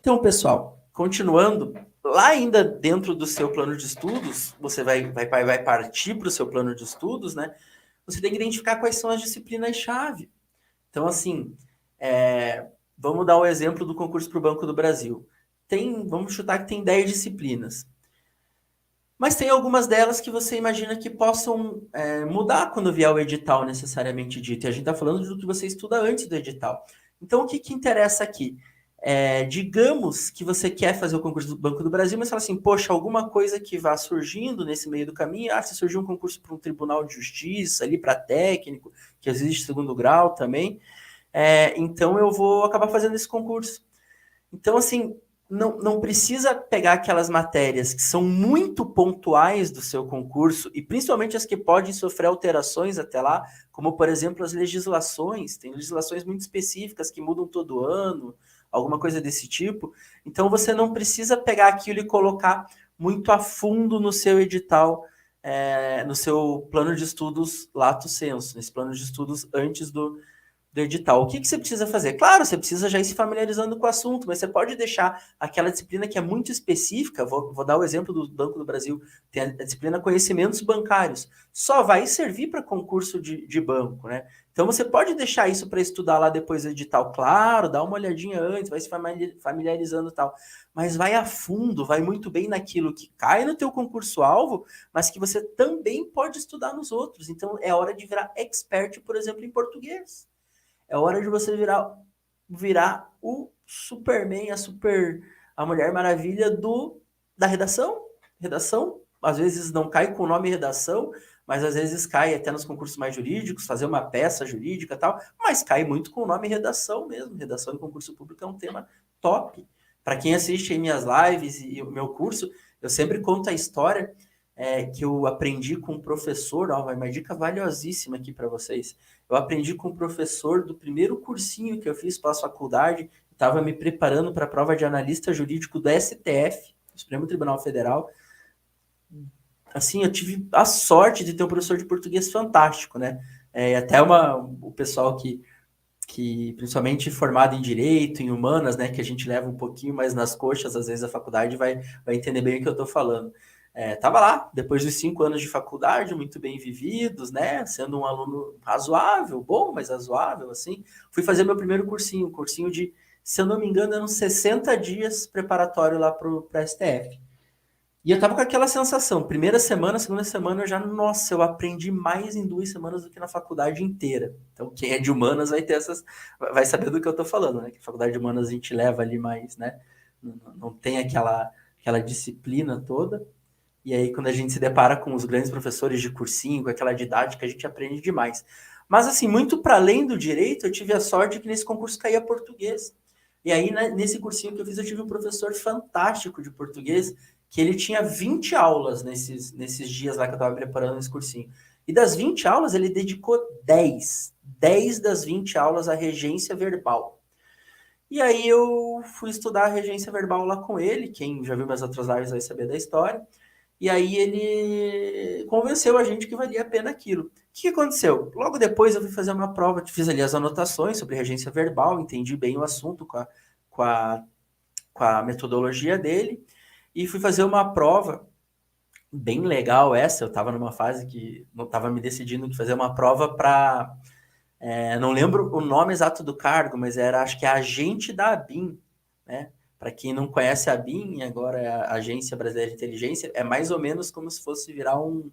Então, pessoal, continuando, lá ainda dentro do seu plano de estudos, você vai partir para o seu plano de estudos, né? Você tem que identificar quais são as disciplinas-chave. Então, assim, vamos dar o exemplo do concurso para o Banco do Brasil. Vamos chutar que tem 10 disciplinas. Mas tem algumas delas que você imagina que possam mudar quando vier o edital necessariamente dito. E a gente está falando do que você estuda antes do edital. Então, o que, que interessa aqui? Digamos que você quer fazer o concurso do Banco do Brasil, mas fala assim, poxa, alguma coisa que vá surgindo nesse meio do caminho, se surgiu um concurso para um tribunal de justiça, ali para técnico, que existe segundo grau também, então eu vou acabar fazendo esse concurso. Então, assim, não precisa pegar aquelas matérias que são muito pontuais do seu concurso, e principalmente as que podem sofrer alterações até lá, como, por exemplo, as legislações. Tem legislações muito específicas que mudam todo ano, alguma coisa desse tipo. Então, você não precisa pegar aquilo e colocar muito a fundo no seu edital, no seu plano de estudos lato sensu, nesse plano de estudos antes do edital. O que, que você precisa fazer? Claro, você precisa já ir se familiarizando com o assunto, mas você pode deixar aquela disciplina que é muito específica. Vou dar o exemplo do Banco do Brasil, tem a disciplina Conhecimentos Bancários. Só vai servir para concurso de banco, né? Então você pode deixar isso para estudar lá depois do edital, claro, dá uma olhadinha antes, vai se familiarizando e tal, mas vai a fundo, vai muito bem naquilo que cai no teu concurso-alvo, mas que você também pode estudar nos outros. Então é hora de virar expert, por exemplo, em português. É hora de você virar o Superman, a Mulher Maravilha da redação. Redação, às vezes não cai com o nome redação, mas às vezes cai até nos concursos mais jurídicos, fazer uma peça jurídica e tal, mas cai muito com o nome redação mesmo. Redação em concurso público é um tema top. Para quem assiste aí minhas lives e o meu curso, eu sempre conto a história que eu aprendi com um professor, ó, uma dica valiosíssima aqui para vocês. Eu aprendi com um professor do primeiro cursinho que eu fiz pós-faculdade, estava me preparando para a prova de analista jurídico do STF, Supremo Tribunal Federal. Assim, eu tive a sorte de ter um professor de português fantástico, né? Até o pessoal que, principalmente formado em direito, em humanas, né, que a gente leva um pouquinho mais nas coxas, às vezes a faculdade vai entender bem o que eu estou falando. Tava lá, depois dos 5 anos de faculdade, muito bem vividos, né, sendo um aluno razoável, bom, mas razoável, assim, fui fazer meu primeiro cursinho, um cursinho de, se eu não me engano, eram 60 dias preparatório lá para o STF. E eu tava com aquela sensação, primeira semana, segunda semana, eu já, nossa, eu aprendi mais em 2 semanas do que na faculdade inteira. Então, quem é de humanas vai saber do que eu tô falando, né? Que a faculdade de humanas a gente leva ali mais, né? Não tem aquela disciplina toda. E aí, quando a gente se depara com os grandes professores de cursinho, com aquela didática, a gente aprende demais. Mas, assim, muito para além do direito, eu tive a sorte que nesse concurso caía português. E aí, né, nesse cursinho que eu fiz, eu tive um professor fantástico de português, que ele tinha 20 aulas nesses dias lá que eu estava preparando esse cursinho. E das 20 aulas, ele dedicou 10 das 20 aulas à regência verbal. E aí eu fui estudar a regência verbal lá com ele, quem já viu minhas outras lives vai saber da história. E aí ele convenceu a gente que valia a pena aquilo. O que aconteceu? Logo depois eu fui fazer uma prova, fiz ali as anotações sobre regência verbal, entendi bem o assunto com a, com a metodologia dele, e fui fazer uma prova bem legal essa. Eu estava numa fase que não estava me decidindo de fazer uma prova para. Não lembro o nome exato do cargo, mas era, acho que é agente da ABIN, né? Para quem não conhece a ABIN, agora é a Agência Brasileira de Inteligência, é mais ou menos como se fosse virar um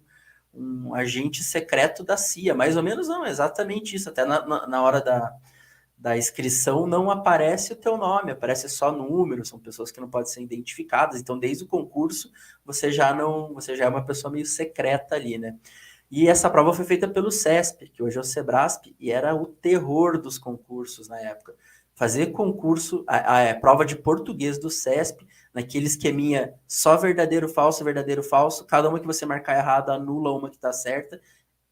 agente secreto da CIA. Mais ou menos não, é exatamente isso. Até na hora da inscrição não aparece o teu nome, aparece só número, são pessoas que não podem ser identificadas. Então, desde o concurso, você já é uma pessoa meio secreta ali, né? E essa prova foi feita pelo CESP, que hoje é o Sebrasp, e era o terror dos concursos na época. Fazer concurso, a prova de português do CESP, naquele esqueminha só verdadeiro, falso, cada uma que você marcar errado anula uma que está certa,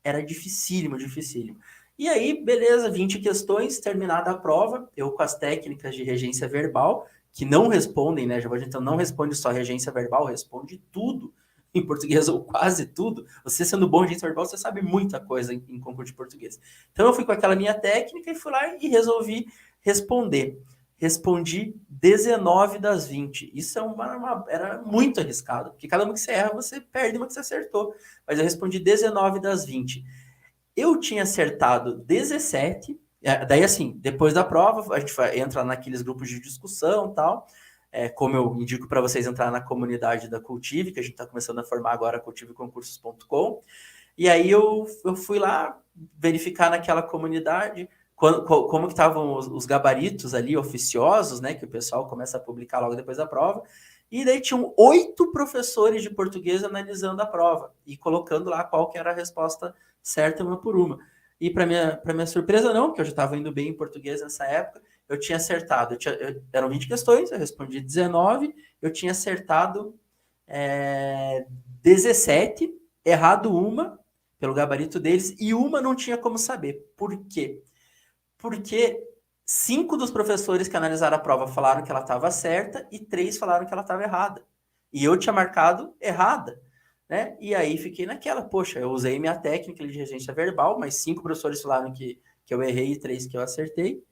era dificílimo, dificílimo. E aí, beleza, 20 questões, terminada a prova, eu com as técnicas de regência verbal, que não respondem, né? Já vou adiantando, não responde só regência verbal, responde tudo em português, ou quase tudo. Você sendo bom em regência verbal, você sabe muita coisa em concurso de português. Então eu fui com aquela minha técnica e fui lá e resolvi responder. respondi 19 das 20. Isso era muito arriscado, porque cada uma que você erra, você perde uma que você acertou. Mas eu respondi 19 das 20. Eu tinha acertado 17. Daí, assim, depois da prova, a gente entra naqueles grupos de discussão e tal. Como eu indico para vocês entrar na comunidade da Cultive, que a gente está começando a formar agora, cultiveconcursos.com. E aí eu fui lá verificar naquela comunidade como que estavam os gabaritos ali oficiosos, né? Que o pessoal começa a publicar logo depois da prova. E daí tinham 8 professores de português analisando a prova e colocando lá qual que era a resposta certa uma por uma. E para minha surpresa, não, porque eu já estava indo bem em português nessa época, eu tinha acertado. Eram 20 questões, eu respondi 19, eu tinha acertado 17, errado uma, pelo gabarito deles, e uma não tinha como saber. Por quê? Porque 5 dos professores que analisaram a prova falaram que ela estava certa e 3 falaram que ela estava errada. E eu tinha marcado errada, né? E aí fiquei naquela, poxa, eu usei minha técnica de regência verbal, mas 5 professores falaram que eu errei e 3 que eu acertei.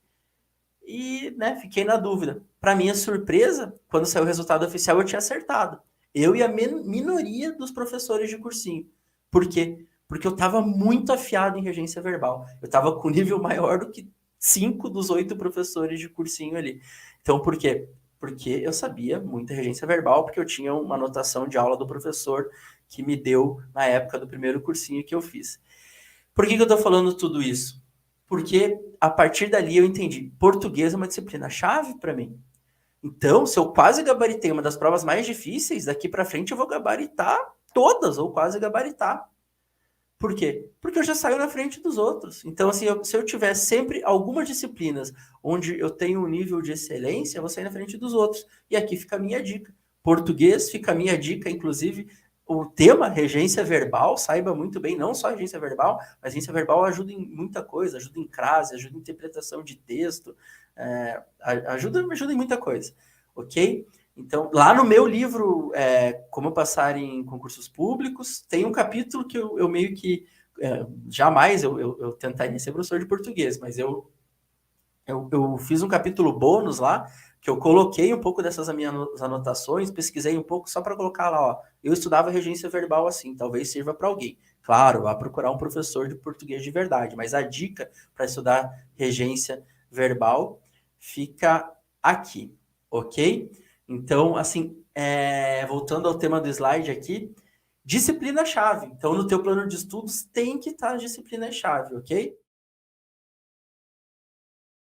E, né, fiquei na dúvida. Para minha surpresa, quando saiu o resultado oficial, eu tinha acertado. Eu e a minoria dos professores de cursinho. Por quê? Porque eu estava muito afiado em regência verbal. Eu estava com nível maior do que 5 dos 8 professores de cursinho ali. Então, por quê? Porque eu sabia muita regência verbal, porque eu tinha uma anotação de aula do professor que me deu na época do primeiro cursinho que eu fiz. Por que eu estou falando tudo isso? Porque a partir dali eu entendi, português é uma disciplina chave para mim. Então, se eu quase gabaritei uma das provas mais difíceis, daqui para frente eu vou gabaritar todas, ou quase gabaritar. Por quê? Porque eu já saio na frente dos outros. Então, assim, se eu tiver sempre algumas disciplinas onde eu tenho um nível de excelência, eu vou sair na frente dos outros. E aqui fica a minha dica. Português fica a minha dica, inclusive o tema regência verbal, saiba muito bem, não só regência verbal, mas regência verbal ajuda em muita coisa, ajuda em crase, ajuda em interpretação de texto, ajuda em muita coisa, ok? Então, lá no meu livro, Como Passar em Concursos Públicos, tem um capítulo que eu meio que, jamais eu tentaria ser professor de português, mas eu fiz um capítulo bônus lá, que eu coloquei um pouco dessas minhas anotações, pesquisei um pouco só para colocar lá, ó, eu estudava regência verbal assim, talvez sirva para alguém. Claro, vá procurar um professor de português de verdade, mas a dica para estudar regência verbal fica aqui, ok? Então, assim, voltando ao tema do slide aqui, disciplina-chave. Então, no teu plano de estudos tem que estar disciplina-chave, ok?